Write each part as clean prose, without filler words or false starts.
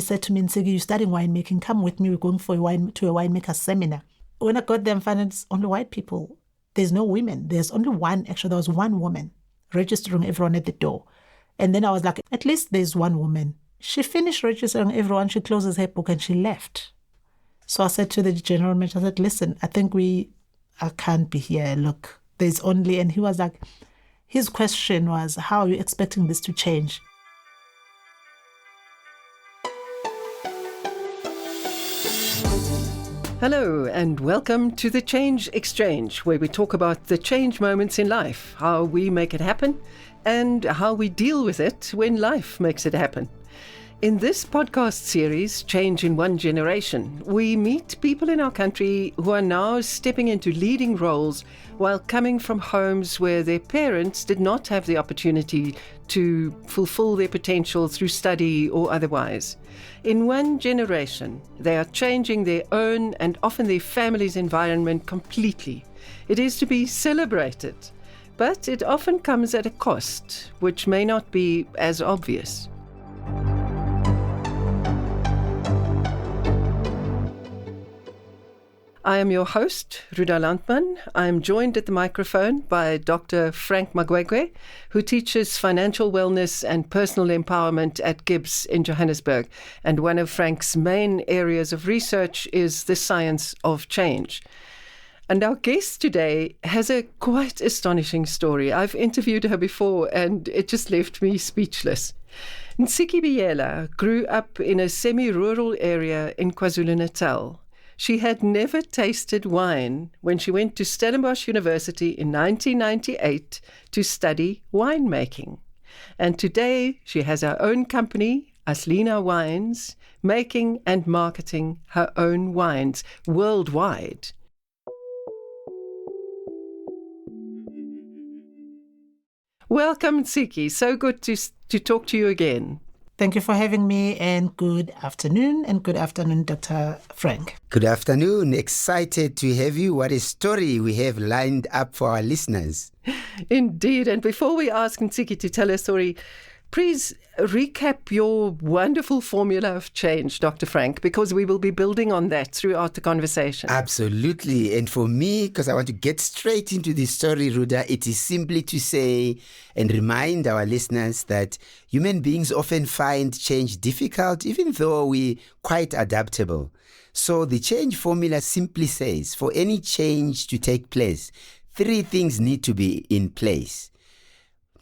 said to me, Ntsiki, you're studying winemaking. Come with me. We're going to a winemaker seminar. When I got there, I found it's only white people. There's no women. There's only one. Actually, there was one woman registering everyone at the door. And then I was like, at least there's one woman. She finished registering everyone. She closes her book and she left. So I said to the general manager, I said, listen, I think I can't be here. Look, there's only, and he was like, his question was, how are you expecting this to change? Hello and welcome to the Change Exchange, where we talk about the change moments in life, how we make it happen, and how we deal with it when life makes it happen. In this podcast series, Change in One Generation, we meet people in our country who are now stepping into leading roles while coming from homes where their parents did not have the opportunity to fulfill their potential through study or otherwise. In one generation, they are changing their own and often their family's environment completely. It is to be celebrated, but it often comes at a cost, which may not be as obvious. I am your host, Ruda. I am joined at the microphone by Dr. Frank Magwegwe, who teaches financial wellness and personal empowerment at Gibbs in Johannesburg. And one of Frank's main areas of research is the science of change. And our guest today has a quite astonishing story. I've interviewed her before and it just left me speechless. Ntsiki Biyela grew up in a semi-rural area in KwaZulu-Natal. She had never tasted wine when she went to Stellenbosch University in 1998 to study winemaking. And today she has her own company, Aslina Wines, making and marketing her own wines worldwide. Welcome, Ntsiki. So good to talk to you again. Thank you for having me, and good afternoon, Dr. Frank. Good afternoon. Excited to have you. What a story we have lined up for our listeners. Indeed. And before we ask Ntsiki to tell her story, please recap your wonderful formula of change, Dr. Frank, because we will be building on that throughout the conversation. Absolutely. And for me, because I want to get straight into the story, Ruda, it is simply to say and remind our listeners that human beings often find change difficult, even though we're quite adaptable. So the change formula simply says, for any change to take place, 3 things need to be in place.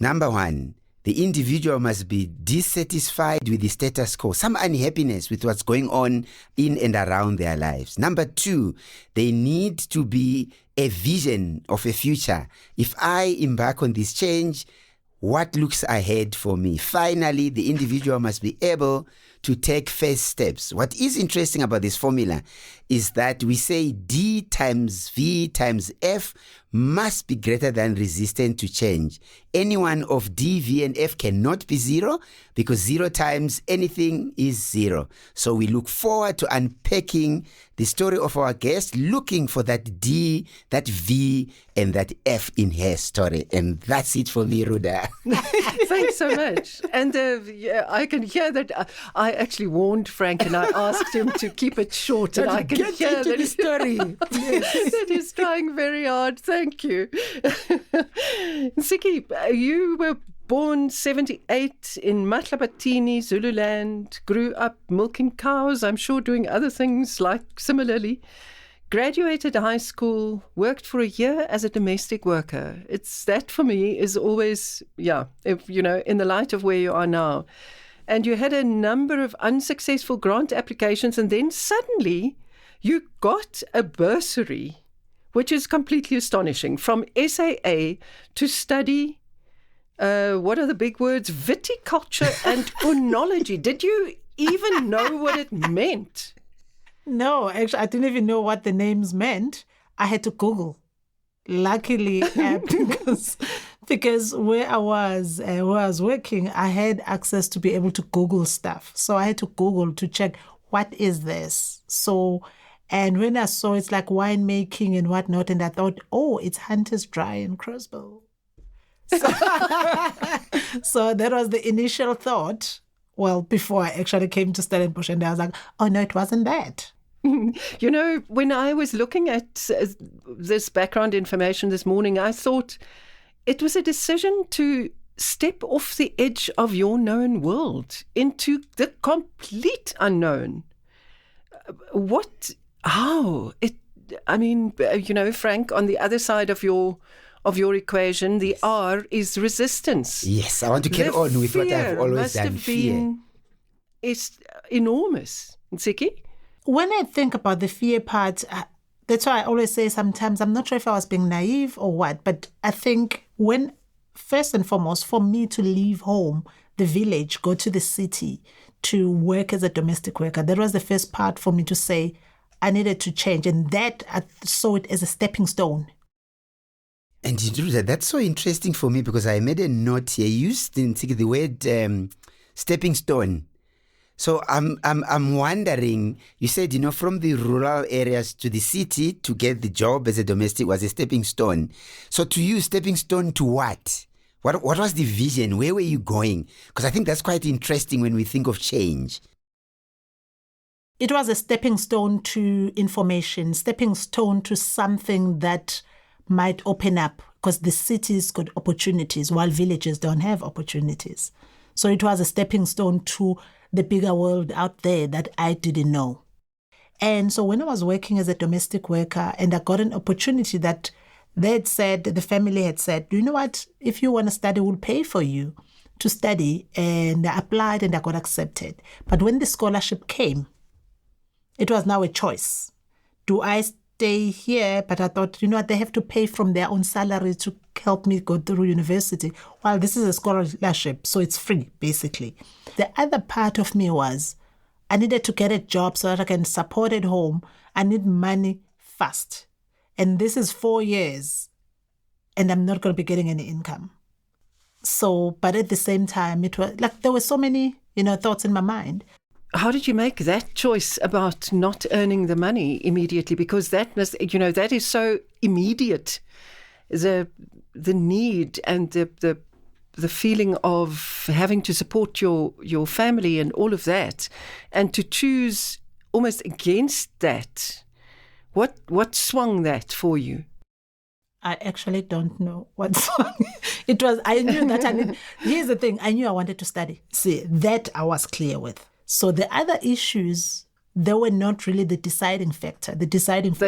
Number 1, the individual must be dissatisfied with the status quo, some unhappiness with what's going on in and around their lives. Number 2, they need to be a vision of a future. If I embark on this change, what looks ahead for me? Finally, the individual must be able to take first steps. What is interesting about this formula is that we say D times V times F must be greater than resistant to change. Any one of D, V, and F cannot be 0 because 0 times anything is 0. So we look forward to unpacking the story of our guest, looking for that D, that V, and that F in her story. And that's it for me, Ruda. Thanks so much. And I can hear that I actually warned Frank and I asked him to keep it short. And I can hear that the story. Yes. That he's trying very hard. Thank you. Ntsiki, you were born 78 in Matlapatini, Zululand, grew up milking cows, I'm sure doing other things like similarly. Graduated high school, worked for a year as a domestic worker. It's that for me is always, if in the light of where you are now. And you had a number of unsuccessful grant applications, and then suddenly you got a bursary, which is completely astonishing, from SAA to study, what are the big words? Viticulture and oenology. Did you even know what it meant? No, actually, I didn't even know what the names meant. I had to Google. Luckily, because where I was working, I had access to be able to Google stuff. So I had to Google to check, what is this? So, and when I saw it's like winemaking and whatnot, and I thought, it's Hunter's Dry and Crossbow. So, so that was the initial thought. Well, before I actually came to Stellenbosch, and I was like, oh no, it wasn't that. You know, when I was looking at this background information this morning, I thought it was a decision to step off the edge of your known world into the complete unknown. Frank, on the other side of your equation, the R is resistance. Yes, I want to carry on with what I've always done. Fear is enormous. Ntsiki? When I think about the fear part, that's why I always say sometimes, I'm not sure if I was being naive or what, but I think when, first and foremost, for me to leave home, the village, go to the city to work as a domestic worker, that was the first part for me to say I needed to change. And that I saw it as a stepping stone. And that's so interesting for me, because I made a note here. You used the word stepping stone. So I'm wondering, you said, from the rural areas to the city to get the job as a domestic was a stepping stone. So to you, stepping stone to what? What was the vision? Where were you going? Because I think that's quite interesting when we think of change. It was a stepping stone to information, stepping stone to something that might open up, because the cities got opportunities while villages don't have opportunities. So it was a stepping stone to the bigger world out there that I didn't know. And so when I was working as a domestic worker and I got an opportunity that the family had said, you know what, if you want to study, we'll pay for you to study. And I applied and I got accepted. But when the scholarship came, it was now a choice. Do I stay here? But I thought, they have to pay from their own salary to help me go through university. Well, this is a scholarship, so it's free, basically. The other part of me was I needed to get a job so that I can support at home. I need money fast. And this is 4 years, and I'm not going to be getting any income. So, but at the same time, it was like there were so many, thoughts in my mind. How did you make that choice about not earning the money immediately? Because that is so immediate. The need and the feeling of having to support your family and all of that, and to choose almost against that. What swung that for you? I actually don't know what swung. It was, I knew that here's the thing, I knew I wanted to study. See, that I was clear with. So the other issues, they were not really the deciding factor. They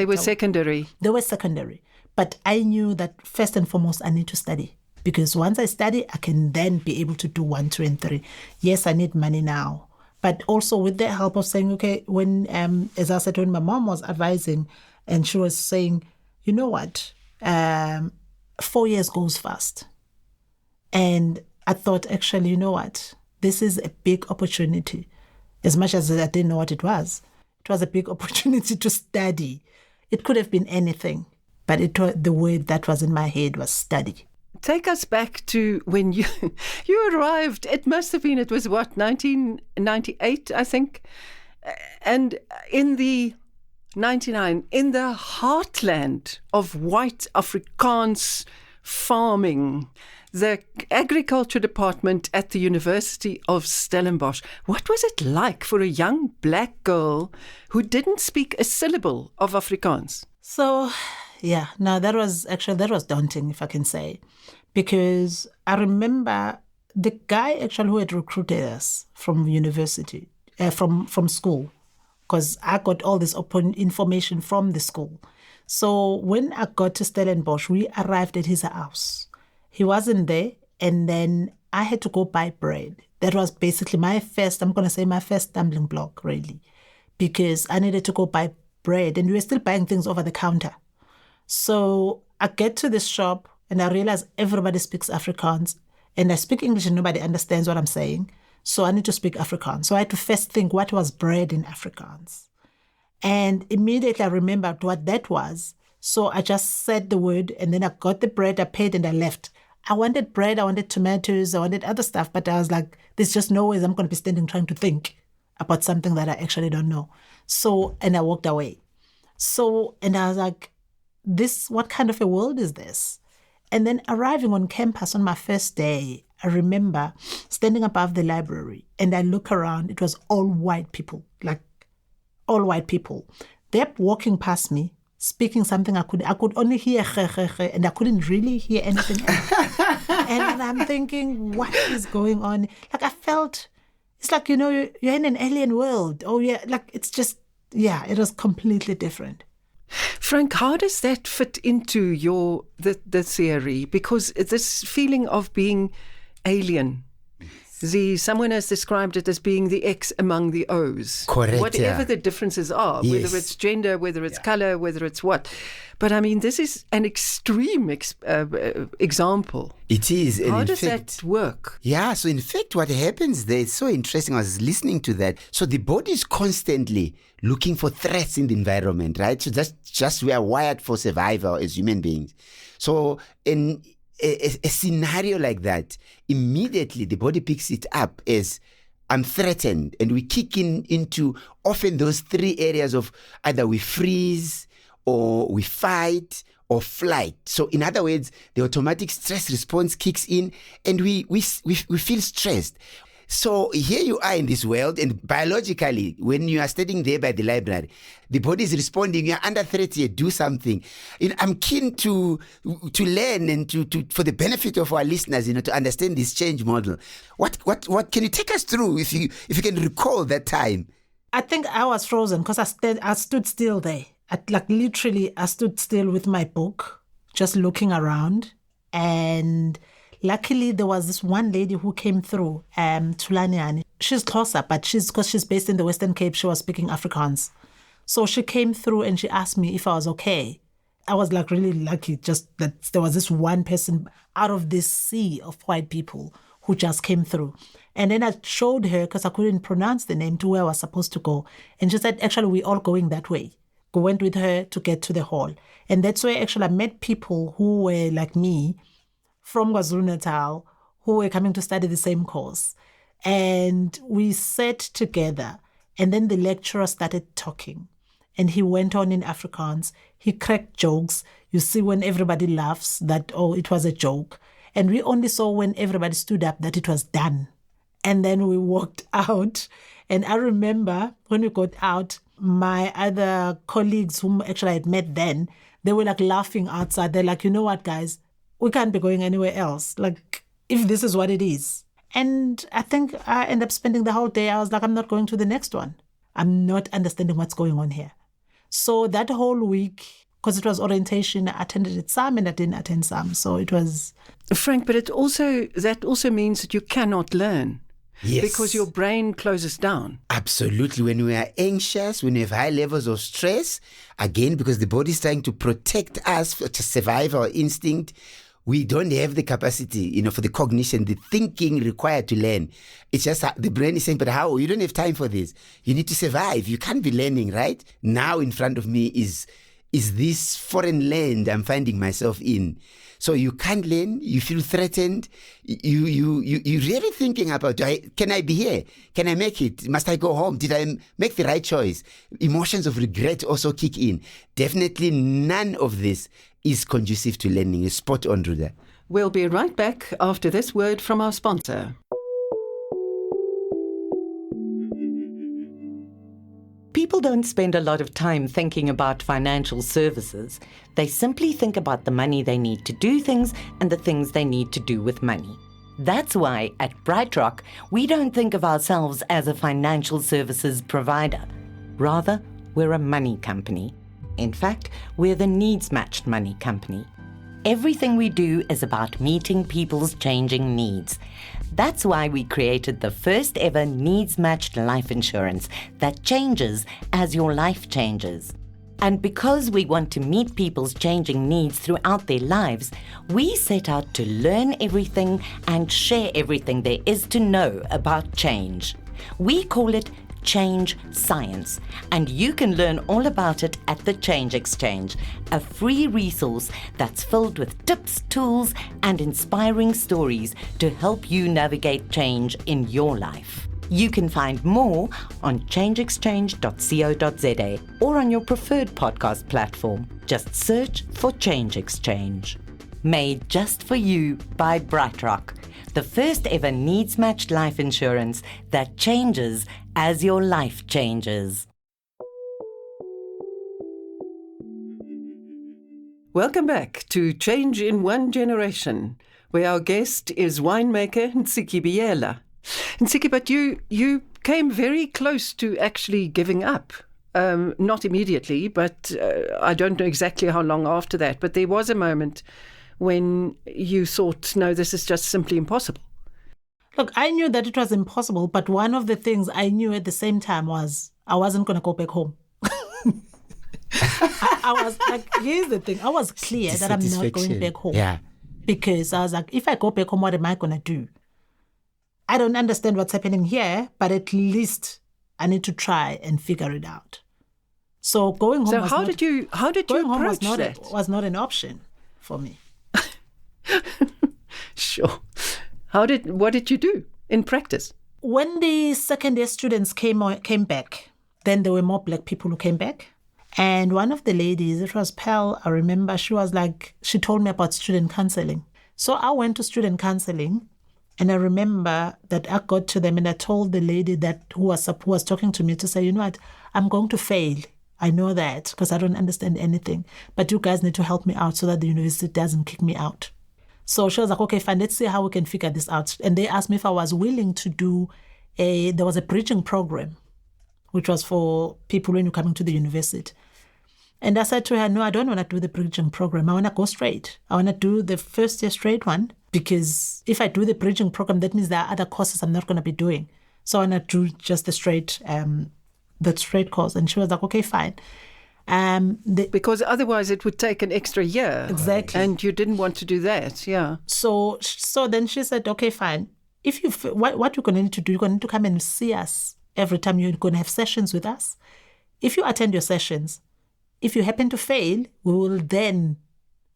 were secondary. They were secondary. But I knew that first and foremost, I need to study. Because once I study, I can then be able to do 1, 2, and 3. Yes, I need money now. But also with the help of saying, okay, when, as I said, when my mom was advising, and she was saying, you know what, 4 years goes fast. And I thought, actually, you know what, this is a big opportunity. As much as I didn't know what it was a big opportunity to study. It could have been anything, but the word that was in my head was study. Take us back to when you arrived. It was 1998, I think. And in the 99, in the heartland of white Afrikaans farming, the agriculture department at the University of Stellenbosch. What was it like for a young black girl who didn't speak a syllable of Afrikaans? So, that was daunting, if I can say, because I remember the guy actually who had recruited us from university, from school, because I got all this information from the school. So when I got to Stellenbosch, we arrived at his house. He wasn't there, and then I had to go buy bread. That was basically my first stumbling block, really, because I needed to go buy bread, and we were still buying things over the counter. So I get to this shop, and I realize everybody speaks Afrikaans, and I speak English, and nobody understands what I'm saying. So I need to speak Afrikaans. So I had to first think, what was bread in Afrikaans? And immediately I remembered what that was. So I just said the word, and then I got the bread, I paid, and I left. I wanted bread, I wanted tomatoes, I wanted other stuff, but I was like, there's just no ways I'm going to be standing trying to think about something that I actually don't know. So, and I walked away. So, and I was like, what kind of a world is this? And then arriving on campus on my first day, I remember standing above the library and I look around. It was all white people, like all white people. They're walking past me, speaking something I could only hear and I couldn't really hear anything else. And I'm thinking, what is going on? Like I felt, it's like, you're in an alien world. Oh yeah, like it's just, it was completely different. Frank, how does that fit into the theory? Because this feeling of being alien, someone has described it as being the X among the O's. Correct. Whatever the differences are, whether it's gender, whether it's color, whether it's what. But I mean, this is an extreme example. It is. And how does that work? Yeah, so in fact, what happens there is so interesting. I was listening to that. So the body is constantly looking for threats in the environment, right? So that's just we are wired for survival as human beings. So in a scenario like that, immediately the body picks it up as I'm threatened, and we kick into often those three areas of either we freeze or we fight or flight. So in other words, the automatic stress response kicks in and we feel stressed. So here you are in this world, and biologically, when you are standing there by the library, the body is responding. You're under threat here. Do something. I'm keen to learn and to for the benefit of our listeners, to understand this change model. What can you take us through if you can recall that time? I think I was frozen because I stood still there. I stood still with my book, just looking around, and luckily, there was this one lady who came through, Tulaniani. She's closer, but because she's based in the Western Cape, she was speaking Afrikaans. So she came through and she asked me if I was okay. I was like really lucky just that there was this one person out of this sea of white people who just came through. And then I showed her, because I couldn't pronounce the name, to where I was supposed to go. And she said, actually, we're all going that way. Went with her to get to the hall. And that's where actually I met people who were like me, from KwaZulu-Natal, who were coming to study the same course. And we sat together, and then the lecturer started talking. And he went on in Afrikaans. He cracked jokes. You see when everybody laughs that, it was a joke. And we only saw when everybody stood up that it was done. And then we walked out. And I remember when we got out, my other colleagues whom actually I had met then, they were like laughing outside. They're like, you know what, guys? We can't be going anywhere else. Like, if this is what it is. And I think I ended up spending the whole day. I was like, I'm not going to the next one. I'm not understanding what's going on here. So that whole week, because it was orientation, I attended it some and I didn't attend some. So it was... Frank, but that also means that you cannot learn. Yes. Because your brain closes down. Absolutely. When we are anxious, when we have high levels of stress, again, because the body is trying to protect us, to survive our instinct, we don't have the capacity, for the cognition, the thinking required to learn. It's just the brain is saying, but how? You don't have time for this. You need to survive. You can't be learning, right? Now in front of me is this foreign land I'm finding myself in. So you can't learn, you feel threatened, you're really thinking about, can I be here? Can I make it? Must I go home? Did I make the right choice? Emotions of regret also kick in. Definitely none of this is conducive to learning. It's spot on, Ruda. We'll be right back after this word from our sponsor. People don't spend a lot of time thinking about financial services. They simply think about the money they need to do things and the things they need to do with money. That's why at BrightRock, we don't think of ourselves as a financial services provider. Rather, we're a money company. In fact, we're the needs-matched money company. Everything we do is about meeting people's changing needs. That's why we created the first ever needs-matched life insurance that changes as your life changes. And because we want to meet people's changing needs throughout their lives, we set out to learn everything and share everything there is to know about change. We call it Change Science, and you can learn all about it at the Change Exchange, a free resource that's filled with tips, tools, and inspiring stories to help you navigate change in your life. You can find more on changeexchange.co.za or on your preferred podcast platform. Just search for Change Exchange. Made just for you by BrightRock, the first ever needs-matched life insurance that changes as your life changes. Welcome back to Change in One Generation, where our guest is winemaker Ntsiki Biyela. Ntsiki, but you came very close to actually giving up. Not immediately, but I don't know exactly how long after that. But there was a moment when you thought, no, this is just simply impossible. Look, I knew that it was impossible, but one of the things I knew at the same time was I wasn't going to go back home. I was like, here's the thing. I was clear that I'm not going back home. Yeah. Because I was like, if I go back home, what am I going to do? I don't understand what's happening here, but at least I need to try and figure it out. So going home. So how did you approach that? Was not an option for me. Sure. What did you do in practice? When the second year students came back, then there were more black people who came back. And one of the ladies, it was Pearl, I remember, she told me about student counseling. So I went to student counseling, and I remember that I got to them and I told the lady who was talking to me to say, you know what, I'm going to fail. I know that because I don't understand anything. But you guys need to help me out so that the university doesn't kick me out. So she was like, okay, fine, let's see how we can figure this out. And they asked me if I was willing to do there was a bridging program, which was for people when you're coming to the university. And I said to her, no, I don't want to do the bridging program. I want to go straight. I want to do the first year straight one, because if I do the bridging program, that means there are other courses I'm not going to be doing. So I want to do just the straight course. And she was like, okay, fine. Because otherwise it would take an extra year. Exactly. And you didn't want to do that, yeah. So then she said, okay, fine. What you're going to need to do, you're going to need to come and see us every time you're going to have sessions with us. If you attend your sessions, if you happen to fail, we will then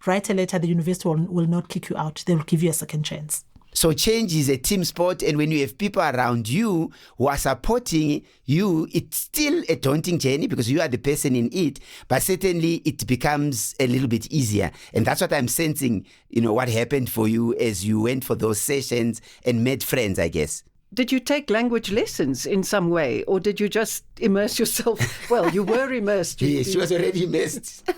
write a letter. The university will not kick you out. They will give you a second chance. So change is a team sport, and when you have people around you who are supporting you, it's still a daunting journey because you are the person in it, but certainly it becomes a little bit easier. And that's what I'm sensing, what happened for you as you went for those sessions and made friends, I guess. Did you take language lessons in some way, or did you just immerse yourself? Well, you were immersed. Yes, she was already immersed.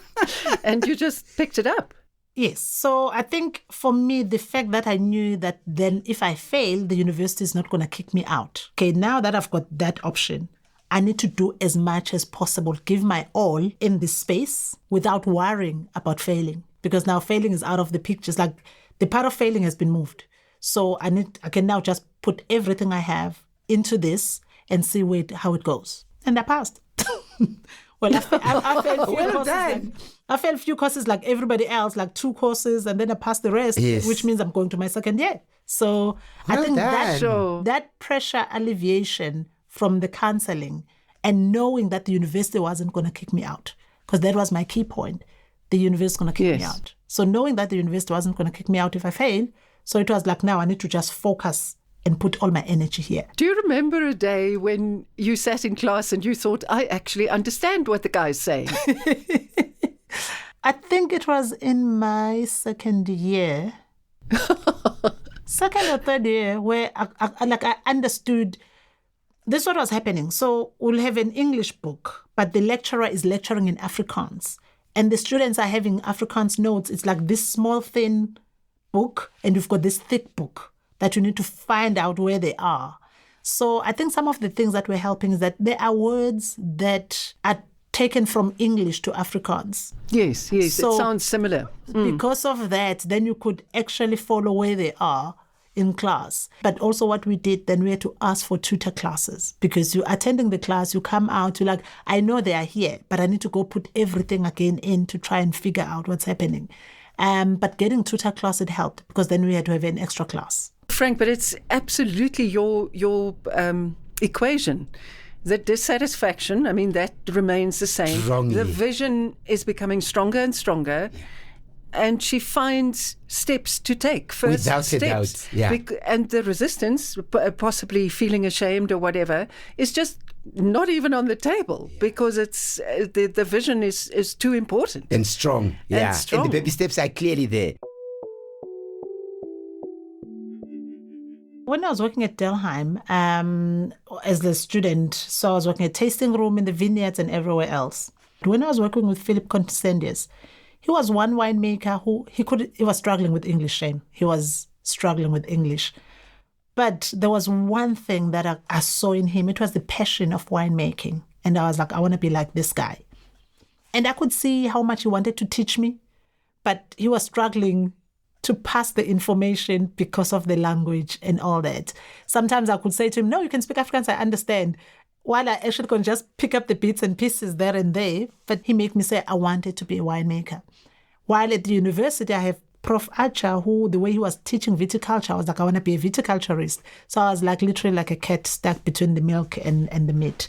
And you just picked it up. Yes. So I think for me, the fact that I knew that then if I fail, the university is not going to kick me out. Okay, now that I've got that option, I need to do as much as possible, give my all in this space without worrying about failing. Because now failing is out of the picture. It's like the part of failing has been moved. So I can now just put everything I have into this and see how it goes. And I passed. Well, I failed few courses. I failed few courses like everybody else, like 2 courses, and then I passed the rest, yes. Which means I'm going to my second year. So I think that pressure alleviation from the counseling and knowing that the university wasn't going to kick me out, because that was my key point. The university is going to kick me out. So knowing that the university wasn't going to kick me out if I fail, so it was like, now I need to just focus and put all my energy here. Do you remember a day when you sat in class and you thought, I actually understand what the guy's saying? I think it was in my second year, second or third year, where I understood this is what was happening. So we'll have an English book, but the lecturer is lecturing in Afrikaans. And the students are having Afrikaans notes. It's like this small, thin book, and you've got this thick book that you need to find out where they are. So I think some of the things that were helping is that there are words that are taken from English to Afrikaans. Yes, so, it sounds similar. Because of that, then you could actually follow where they are in class. But also what we did, then we had to ask for tutor classes, because you're attending the class, you come out, you're like, I know they are here, but I need to go put everything again in to try and figure out what's happening. But getting tutor class, it helped, because then we had to have an extra class. Frank, but it's absolutely your equation. The dissatisfaction, I mean, that remains the same. Strongly. The vision is becoming stronger and stronger. Yeah. And she finds steps to take, first without steps. A doubt, yeah. And the resistance, possibly feeling ashamed or whatever, is just not even on the table, because it's the vision is too important. And strong, yeah. And the baby steps are clearly there. when I was working at Delheim as a student, so I was working at tasting room in the vineyards and everywhere else. When I was working with Philip Consendius, he was one winemaker who he was struggling with English, shame. He was struggling with English. But there was one thing that I saw in him. It was the passion of winemaking. And I was like, I want to be like this guy. And I could see how much he wanted to teach me, but he was struggling to pass the information because of the language and all that. Sometimes I could say to him, no, you can speak Afrikaans, I understand. While I actually can just pick up the bits and pieces there and there, but he made me say I wanted to be a winemaker. While at the university, I have Prof. Acha, who the way he was teaching viticulture, I was like, I want to be a viticulturist. So I was like literally like a cat stuck between the milk and the meat.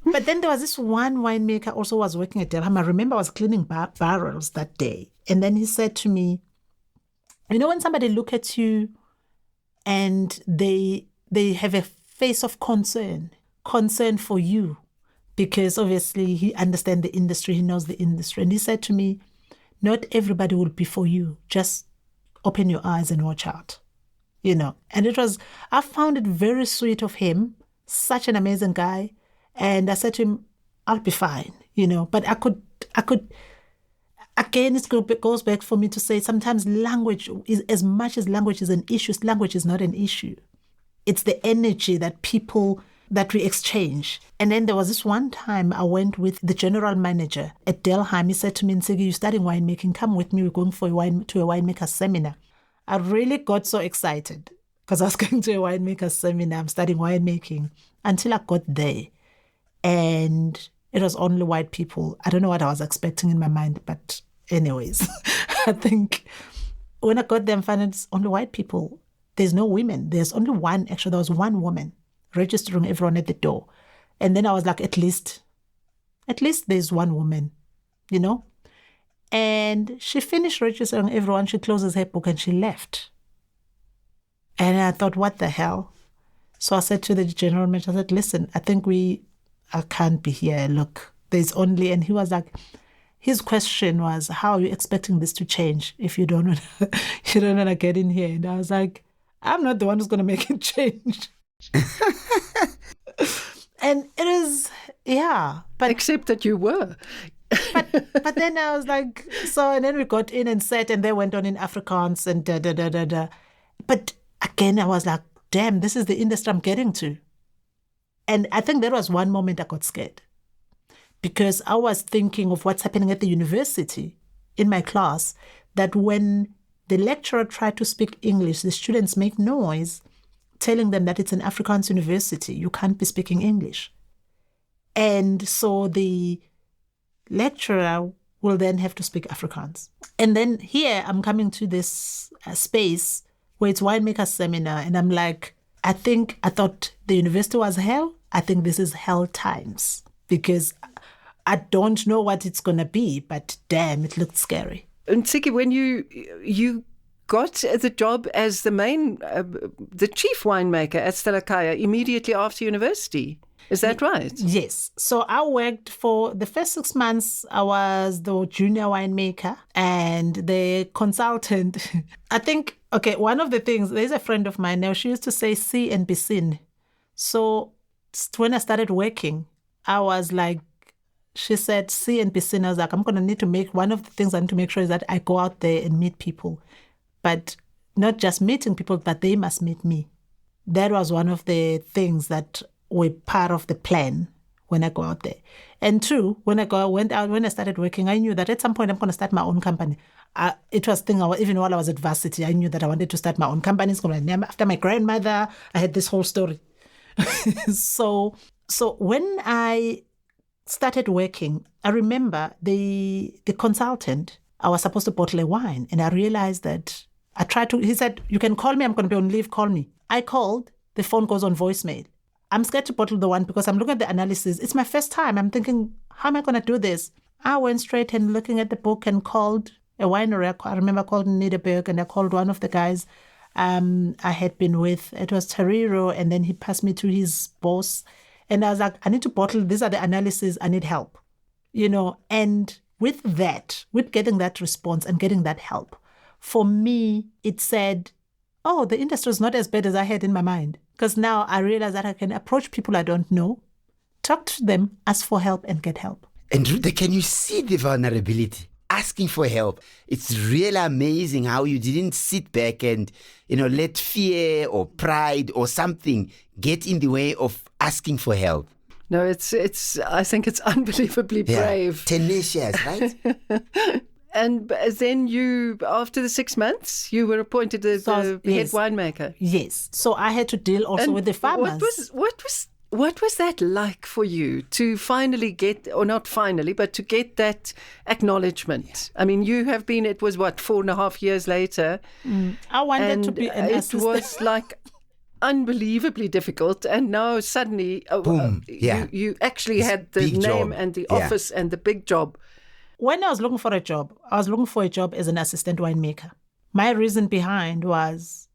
But then there was this one winemaker also was working at Delham. I remember I was cleaning barrels that day. And then he said to me, you know, when somebody look at you and they have a face of concern for you, because obviously he understands the industry, he knows the industry. And he said to me, not everybody will be for you. Just open your eyes and watch out, you know. And I found it very sweet of him, such an amazing guy. And I said to him, I'll be fine, you know. But I could, again, it goes back for me to say sometimes language is, as much as language is an issue, language is not an issue. It's the energy that we exchange. And then there was this one time I went with the general manager at Delheim. He said to me, Ntsiki, you're studying winemaking. Come with me. We're going to a winemaker seminar. I really got so excited because I was going to a winemaker seminar. I'm studying winemaking until I got there. And it was only white people. I don't know what I was expecting in my mind, but anyways, I think when I got there, I found it's only white people. There's no women. There's only one. Actually, there was one woman registering everyone at the door. And then I was like, at least there's one woman, you know? And she finished registering everyone. She closes her book and she left. And I thought, what the hell? So I said to the general manager, I said, listen, I think I can't be here. Look, there's only, and he was like, his question was, how are you expecting this to change if you don't want to get in here? And I was like, I'm not the one who's going to make it change. And it is, yeah. But except that you were. but then I was like, so, and then we got in and sat, and they went on in Afrikaans and da. But again, I was like, damn, this is the industry I'm getting to. And I think there was one moment I got scared because I was thinking of what's happening at the university in my class, that when the lecturer tried to speak English, the students make noise telling them that it's an Afrikaans university. You can't be speaking English. And so the lecturer will then have to speak Afrikaans. And then here I'm coming to this space where it's winemaker seminar, and I'm like, I thought the university was hell. I think this is hell times because I don't know what it's going to be, but damn, it looked scary. Ntsiki, when you got the job as the chief winemaker at Stella Khaya immediately after university. Is that right? Yes. So I worked for the first 6 months. I was the junior winemaker and the consultant. I think, okay, one of the things, there's a friend of mine now, she used to say, see and be seen. So when I started working, I was like, she said, see and be seen. I was like, I'm going to need to make, one of the things I need to make sure is that I go out there and meet people. But not just meeting people, but they must meet me. That was one of the things that were part of the plan when I go out there. And two, when I started working, I knew that at some point I'm going to start my own company. It was thing, even while I was at varsity, I knew that I wanted to start my own company. It's going to name after my grandmother. I had this whole story. So when I started working, I remember the consultant, I was supposed to bottle a wine, and I realized that he said, you can call me, I'm going to be on leave, call me. I called, the phone goes on voicemail. I'm scared to bottle the wine because I'm looking at the analysis. It's my first time. I'm thinking, how am I going to do this? I went straight and looking at the book and called a winery. I remember I called Nederberg, and I called one of the guys I had been with. It was Tariro, and then he passed me to his boss. And I was like, I need to bottle. These are the analyses. I need help. You know, and with getting that response and getting that help for me, it said, oh, the industry is not as bad as I had in my mind. Because now I realize that I can approach people I don't know, talk to them, ask for help, and get help. And Ruda, can you see the vulnerability? Asking for help. It's really amazing how you didn't sit back and, let fear or pride or something get in the way of asking for help. No, I think it's unbelievably brave. Tenacious, right? And then you, after the 6 months, you were appointed the head winemaker. Yes. So I had to deal also with the farmers. What was that like for you to finally get, or not finally, but to get that acknowledgement? I mean, you have been, it was 4.5 years later. I wanted to be an assistant. It was like unbelievably difficult. And now suddenly, boom, you actually had the name job. And the office and the big job. When I was looking for a job, I was looking for a job as an assistant winemaker. My reason behind was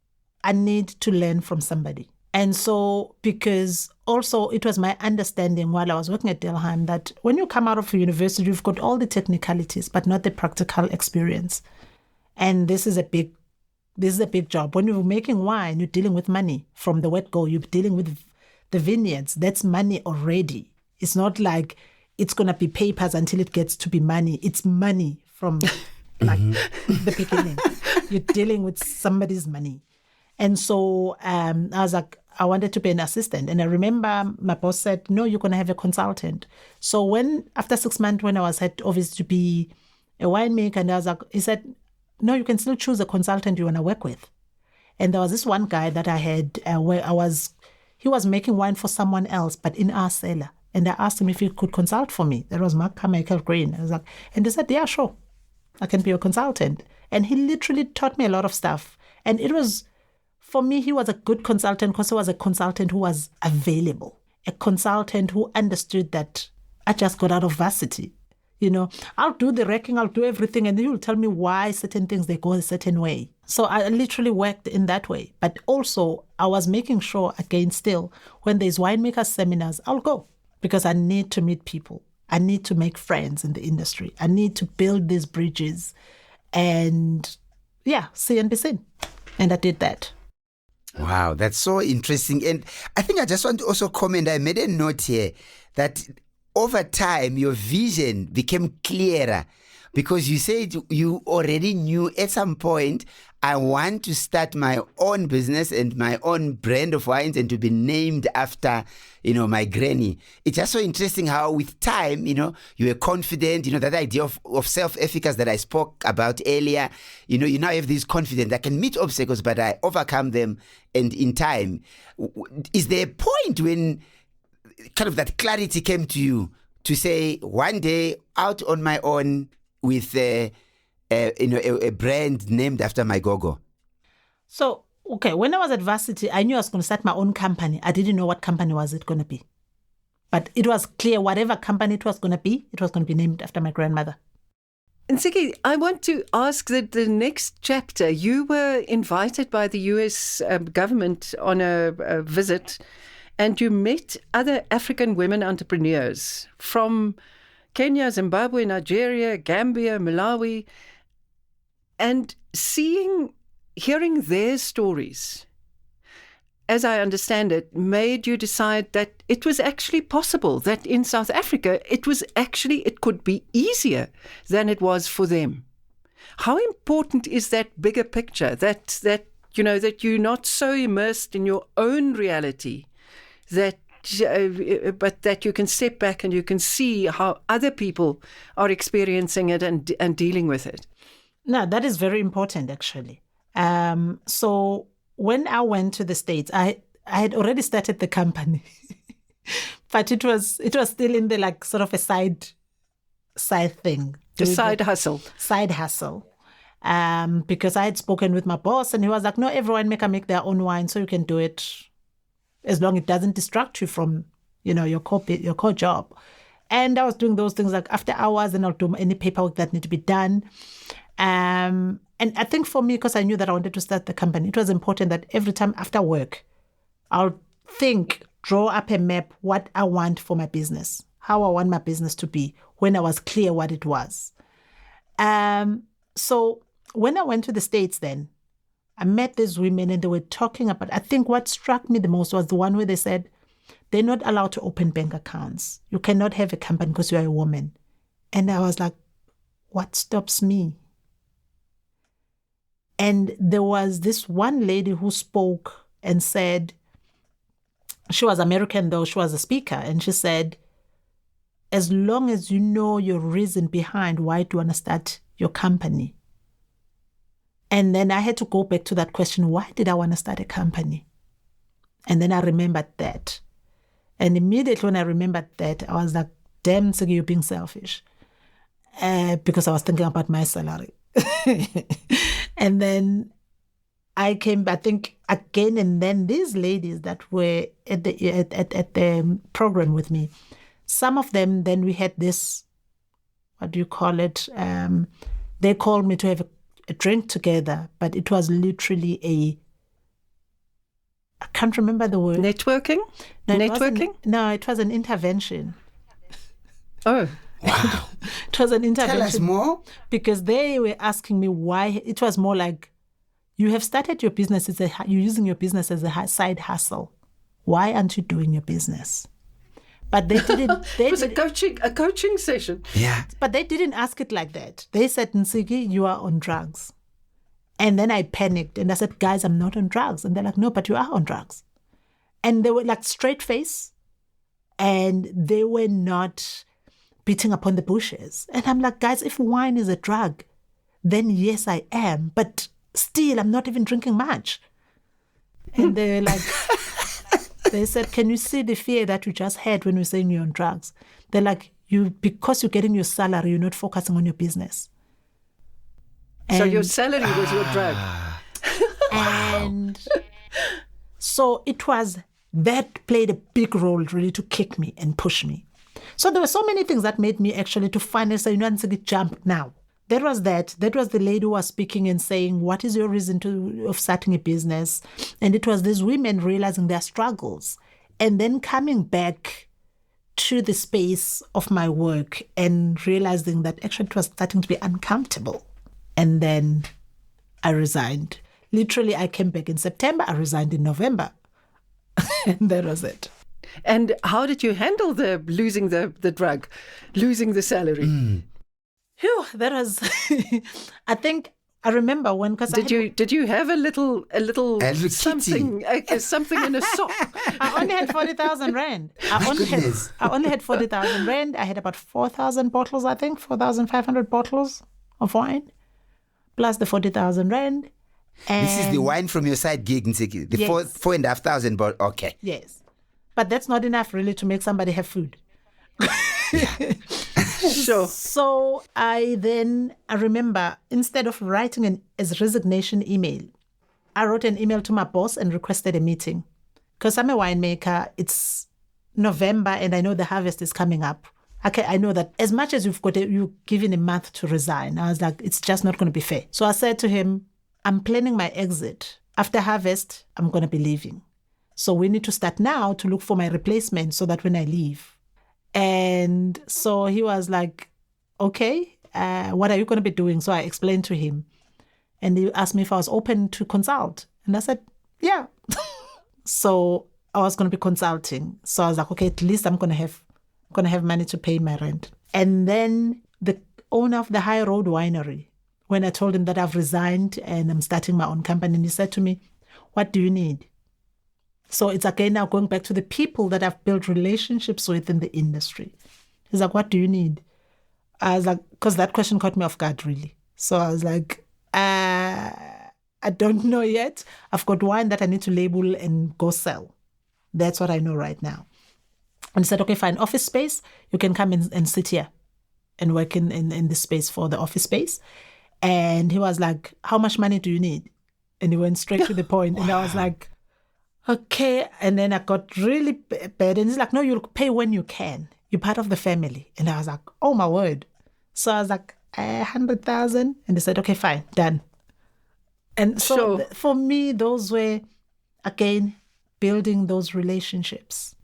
I need to learn from somebody. And so, because also it was my understanding while I was working at Delheim that when you come out of university, you've got all the technicalities, but not the practical experience. And this is a big job. When you're making wine, you're dealing with money from the word go. You're dealing with the vineyards. That's money already. It's not like it's going to be papers until it gets to be money. It's money from the beginning. You're dealing with somebody's money. And so I was like, I wanted to be an assistant. And I remember my boss said, no, you're going to have a consultant. So after 6 months, when I was at office to be a winemaker, and I was like, he said, no, you can still choose a consultant you want to work with. And there was this one guy that I had where he was making wine for someone else, but in our cellar. And I asked him if he could consult for me. That was Mark Carmichael Green. I was like, and he said, yeah, sure, I can be your consultant. And he literally taught me a lot of stuff. And it was, for me, he was a good consultant because he was a consultant who was available, a consultant who understood that I just got out of varsity. I'll do the wrecking, I'll do everything, and you'll tell me why certain things, they go a certain way. So I literally worked in that way. But also, I was making sure, again, still, when there's winemaker seminars, I'll go because I need to meet people. I need to make friends in the industry. I need to build these bridges and, see and be seen. And I did that. Wow, that's so interesting. And I think I just want to also comment, I made a note here that over time, your vision became clearer because you said you already knew at some point, I want to start my own business and my own brand of wines and to be named after, my granny. It's just so interesting how with time, you were confident, that idea of self-efficacy that I spoke about earlier, you now have this confidence that I can meet obstacles, but I overcome them. And in time, is there a point when kind of that clarity came to you to say one day out on my own with a brand named after my gogo? So, when I was at varsity, I knew I was going to start my own company. I didn't know what company was it going to be. But it was clear whatever company it was going to be named after my grandmother. Ntsiki, I want to ask that the next chapter, you were invited by the US government on a visit, and you met other African women entrepreneurs from Kenya, Zimbabwe, Nigeria, Gambia, Malawi, and hearing their stories, as I understand it, made you decide that it was actually possible, that in South Africa, it could be easier than it was for them. How important is that bigger picture, that you're not so immersed in your own reality, but that you can step back and you can see how other people are experiencing it and dealing with it? No, that is very important, actually. So when I went to the States, I had already started the company, but it was still in the sort of a side thing. Side hustle. Side hustle. Because I had spoken with my boss and he was like, no, every winemaker make their own wine, so you can do it as long as it doesn't distract you from, your core job. And I was doing those things like after hours, and I'll do any paperwork that need to be done. And I think for me, because I knew that I wanted to start the company, it was important that every time after work, I'll draw up a map, what I want for my business, how I want my business to be when I was clear what it was. So when I went to the States then, I met these women and they were talking about, I think what struck me the most was the one where they said, they're not allowed to open bank accounts. You cannot have a company because you are a woman. And I was like, what stops me? And there was this one lady who spoke and said, she was American though, she was a speaker, and she said, as long as you know your reason behind why do you want to start your company. And then I had to go back to that question, why did I want to start a company? And then I remembered that. And immediately when I remembered that, I was like, damn, Ntsiki, you're being selfish. Because I was thinking about my salary. And then I came, I think, again, and then these ladies that were at the program with me, some of them, then we had this, what do you call it? They called me to have a drink together, but it was literally I can't remember the word. Networking? No, Networking? It was an intervention. Wow. Oh. It was an intervention. Tell us more. Because they were asking me why. It was more like, you have started your business, you're using your business as a side hustle. Why aren't you doing your business? But they didn't. It was a coaching session. Yeah. But they didn't ask it like that. They said, Ntsiki, you are on drugs. And then I panicked and I said, guys, I'm not on drugs. And they're like, no, but you are on drugs. And they were like straight face and they were not beating upon the bushes. And I'm like, guys, if wine is a drug, then yes, I am. But still, I'm not even drinking much. And they're like, they said, can you see the fear that you just had when we were saying you're on drugs? They're like, because you're getting your salary, you're not focusing on your business. So your salary was your drug. And so it was, that played a big role really to kick me and push me. So there were so many things that made me actually to finally say, Ntsiki, jump now. That was that. That was the lady who was speaking and saying, what is your reason of starting a business? And it was these women realizing their struggles and then coming back to the space of my work and realizing that actually it was starting to be uncomfortable. And then I resigned. Literally, I came back in September. I resigned in November. And that was it. And how did you handle losing the drug, losing the salary? Phew, that was, I think, I remember when, because Did you have a little something in a sock? I only had 40,000 rand. I only had 40,000 rand. I had about 4,000 bottles, I think, 4,500 bottles of wine, plus the 40,000 rand. And This is the wine from your side gig, Ntsiki. The Yes. 4,500 bottles. Okay. Yes. But that's not enough really to make somebody have food. Sure. So I remember, instead of writing a resignation email, I wrote an email to my boss and requested a meeting. Because I'm a winemaker, it's November and I know the harvest is coming up. Okay, I know that as much as you're given a month to resign, I was like, it's just not going to be fair. So I said to him, I'm planning my exit. After harvest, I'm going to be leaving. So we need to start now to look for my replacement so that when I leave. And so he was like, okay, what are you going to be doing? So I explained to him. And he asked me if I was open to consult. And I said, yeah. So I was going to be consulting. So I was like, okay, at least I'm going to have money to pay my rent. And then the owner of the High Road Winery, when I told him that I've resigned and I'm starting my own company, and he said to me, what do you need? So it's again now going back to the people that I've built relationships with in the industry. He's like, what do you need? I was like, because that question caught me off guard, really. So I was like, I don't know yet. I've got wine that I need to label and go sell. That's what I know right now. And he said, okay, fine, office space. You can come and sit here and work in this space for the office space. And he was like, how much money do you need? And he went straight to the point. Wow. And I was like, okay. And then I got really bad. And he's like, no, you'll pay when you can. You're part of the family. And I was like, oh, my word. So I was like, 100,000. And they said, okay, fine, done. And so for me, those were, again, building those relationships.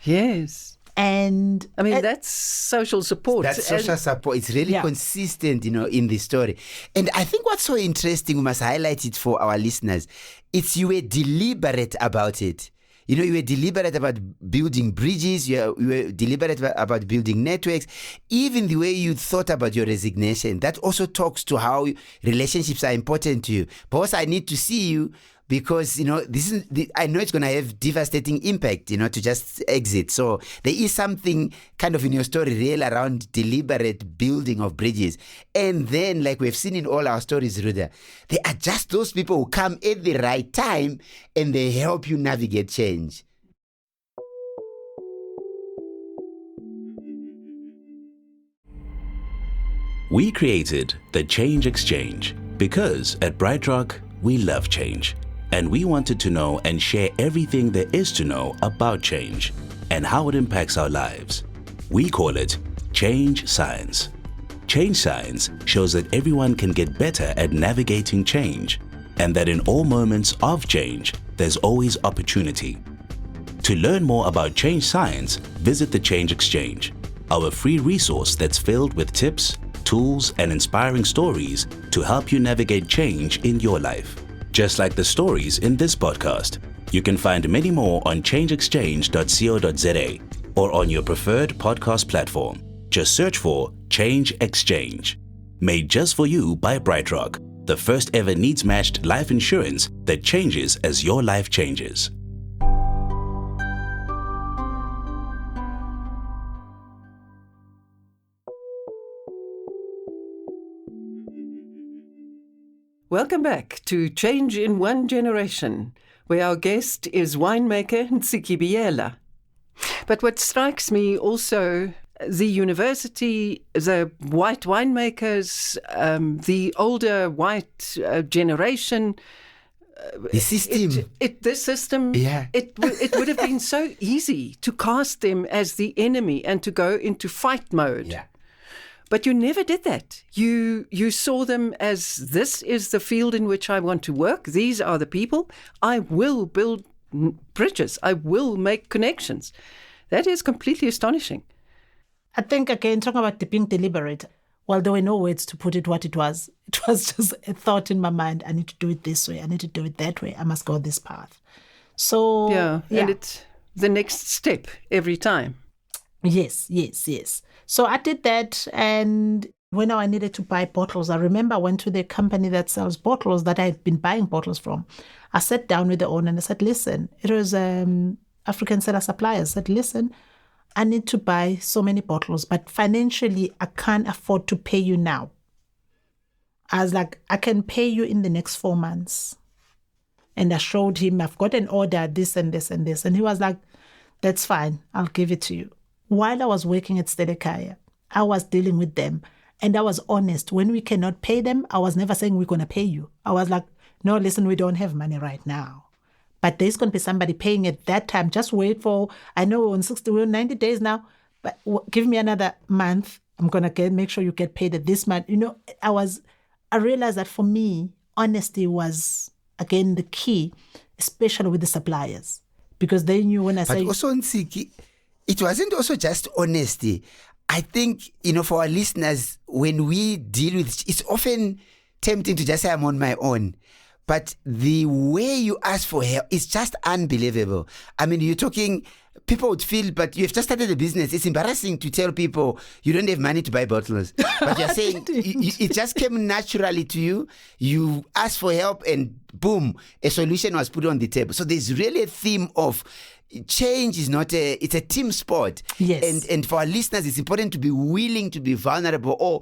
Yes. And I mean, that's social support. That's social support. It's really consistent, in the story. And I think what's so interesting, we must highlight it for our listeners, it's you were deliberate about it. You were deliberate about building bridges. You were deliberate about building networks. Even the way you thought about your resignation, that also talks to how relationships are important to you. Boss, I need to see you because, I know it's going to have devastating impact, to just exit. So there is something kind of in your story real around deliberate building of bridges. And then, like we've seen in all our stories, Ruda, they are just those people who come at the right time and they help you navigate change. We created the Change Exchange because at BrightRock, we love change. And we wanted to know and share everything there is to know about change and how it impacts our lives. We call it Change Science. Change Science shows that everyone can get better at navigating change and that in all moments of change, there's always opportunity. To learn more about Change Science, visit the Change Exchange, our free resource that's filled with tips, tools, and inspiring stories to help you navigate change in your life. Just like the stories in this podcast. You can find many more on changeexchange.co.za or on your preferred podcast platform. Just search for Change Exchange. Made just for you by BrightRock, the first ever needs-matched life insurance that changes as your life changes. Welcome back to Change in One Generation, where our guest is winemaker Ntsiki Biyela. But what strikes me also, the university, the white winemakers, the older white generation, the system. This system, it would have been so easy to cast them as the enemy and to go into fight mode. Yeah. But you never did that. You saw them as, this is the field in which I want to work. These are the people. I will build bridges. I will make connections. That is completely astonishing. I think, again, talking about being deliberate, well, there were no words to put it what it was. It was just a thought in my mind. I need to do it this way. I need to do it that way. I must go this path. So, and it's the next step every time. Yes. So I did that, and when I needed to buy bottles, I remember I went to the company that sells bottles that I had been buying bottles from. I sat down with the owner and I said, listen, it was African Seller Suppliers. I said, listen, I need to buy so many bottles, but financially, I can't afford to pay you now. I was like, I can pay you in the next 4 months. And I showed him, I've got an order, this and this and this. And he was like, that's fine, I'll give it to you. While I was working at Stellenbosch, I was dealing with them. And I was honest. When we cannot pay them, I was never saying we're going to pay you. I was like, no, listen, we don't have money right now. But there's going to be somebody paying at that time. Just wait for, I know we're on 90 days now, but give me another month. I'm going to make sure you get paid at this month. I realized that for me, honesty was, again, the key, especially with the suppliers. Because they knew when I say... But also, Ntsiki, it wasn't also just honesty. I think, for our listeners, when we deal with, it's often tempting to just say I'm on my own. But the way you ask for help is just unbelievable. I mean, you're talking, people would feel, but you've just started a business. It's embarrassing to tell people you don't have money to buy bottles. But you're saying it just came naturally to you. You asked for help and boom, a solution was put on the table. So there's really a theme of change is it's a team sport. Yes. And for our listeners, it's important to be willing to be vulnerable or,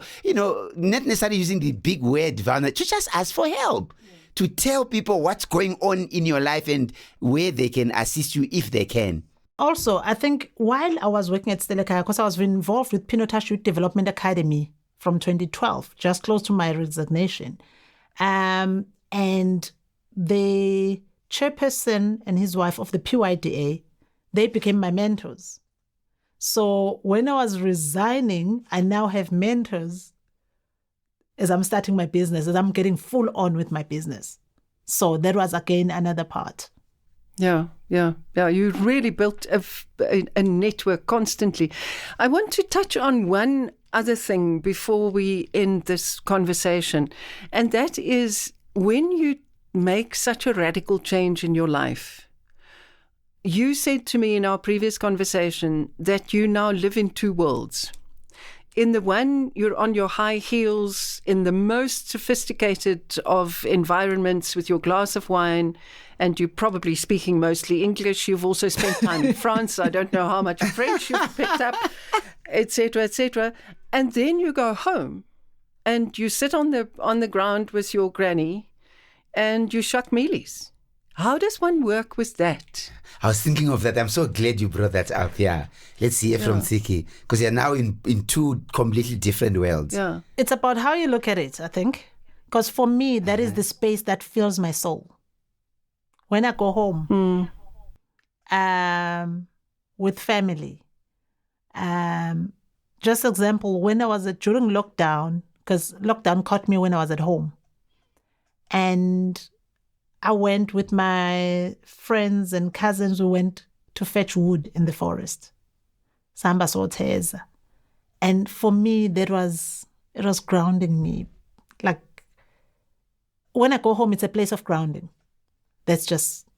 not necessarily using the big word vulnerable, to just ask for help. To tell people what's going on in your life and where they can assist you if they can. Also, I think while I was working at Stellenbosch, because I was involved with Pinotage Youth Development Academy from 2012, just close to my resignation. And the chairperson and his wife of the PYDA, they became my mentors. So when I was resigning, I now have mentors as I'm starting my business, as I'm getting full on with my business. So that was, again, another part. Yeah. You really built a network constantly. I want to touch on one other thing before we end this conversation, and that is when you make such a radical change in your life. You said to me in our previous conversation that you now live in two worlds. In the one, you're on your high heels in the most sophisticated of environments with your glass of wine, and you're probably speaking mostly English. You've also spent time in France. I don't know how much French you've picked up, etc., etc. And then you go home and you sit on the ground with your granny and you shuck mealies. How does one work with that? I was thinking of that. I'm so glad you brought that up. Yeah. Let's hear from Ntsiki, because you're now in two completely different worlds. Yeah. It's about how you look at it, I think. Because for me, that is the space that fills my soul. When I go home with family, just example, when I was during lockdown, because lockdown caught me when I was at home. And I went with my friends and cousins. We went to fetch wood in the forest. Samba Soteza. And for me, it was grounding me. Like, when I go home, it's a place of grounding. That's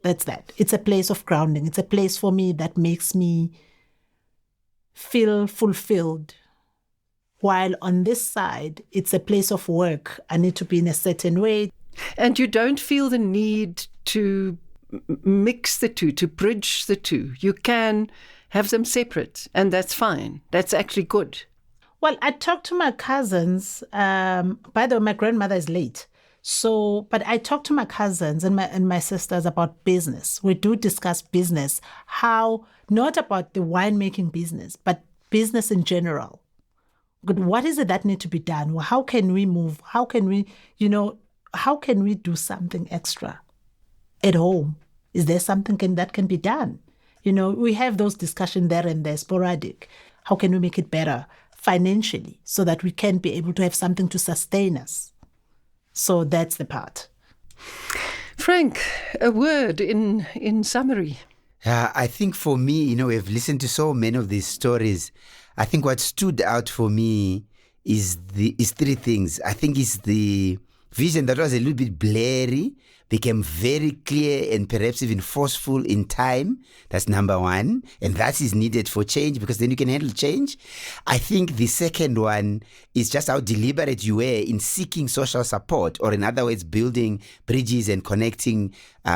that. It's a place of grounding. It's a place for me that makes me feel fulfilled. While on this side, it's a place of work. I need to be in a certain way. And you don't feel the need to mix the two, to bridge the two. You can have them separate, and that's fine. That's actually good. Well, I talked to my cousins. By the way, my grandmother is late. But I talk to my cousins and my sisters about business. We do discuss business, how, not about the winemaking business, but business in general. But what is it that needs to be done? Well, how can we move? How can we do something extra at home? Is there something that can be done? We have those discussions there and there, sporadic. How can we make it better financially so that we can be able to have something to sustain us? So that's the part. Frank, a word in summary. I think for me, we've listened to so many of these stories. I think what stood out for me is three things. I think it's the vision that was a little bit blurry became very clear and perhaps even forceful in time. That's number one. And that is needed for change, because then you can handle change. I think the second one is just how deliberate you were in seeking social support, or in other words, building bridges and connecting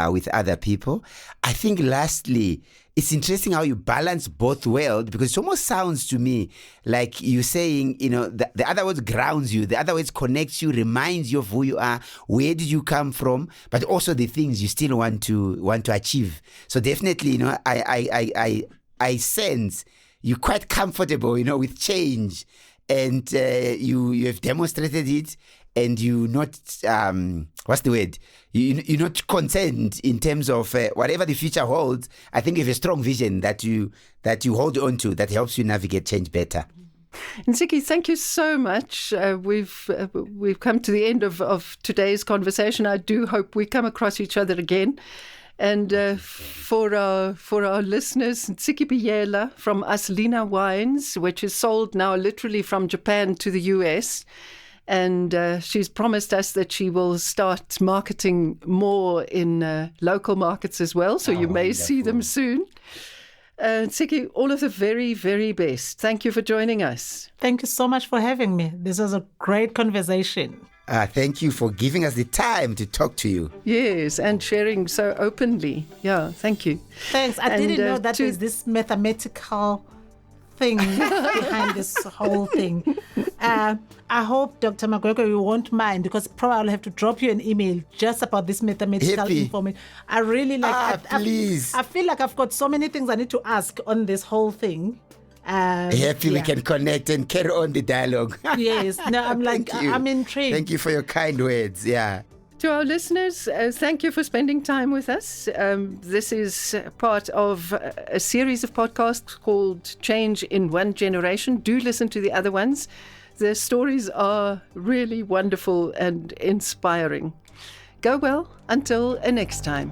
with other people. I think lastly, it's interesting how you balance both worlds, because it almost sounds to me like you're saying, the other words grounds you, the other words connects you, reminds you of who you are, where did you come from, but also the things you still want to achieve. So definitely, I sense you're quite comfortable, with change, and you have demonstrated it. And you're not, what's the word? You're not concerned in terms of whatever the future holds. I think you have a strong vision that you hold on to that helps you navigate change better. Ntsiki, thank you so much. We've come to the end of today's conversation. I do hope we come across each other again. And for our listeners, Ntsiki Biyela from Aslina Wines, which is sold now literally from Japan to the US. And she's promised us that she will start marketing more in local markets as well. So you may see them soon. Ntsiki, all of the very, very best. Thank you for joining us. Thank you so much for having me. This was a great conversation. Thank you for giving us the time to talk to you. Yes, and sharing so openly. Yeah, thank you. Thanks. I didn't know that there's this mathematical thing behind this whole thing. I hope, Dr. Magwegwe, you won't mind, because probably I'll have to drop you an email just about this mathematical information. I really like please. I feel like I've got so many things I need to ask on this whole thing. We can connect and carry on the dialogue. Yes. No, I'm like, I'm intrigued. Thank you for your kind words. Yeah. To our listeners, thank you for spending time with us. This is part of a series of podcasts called Change in One Generation. Do listen to the other ones. The stories are really wonderful and inspiring. Go well until next time.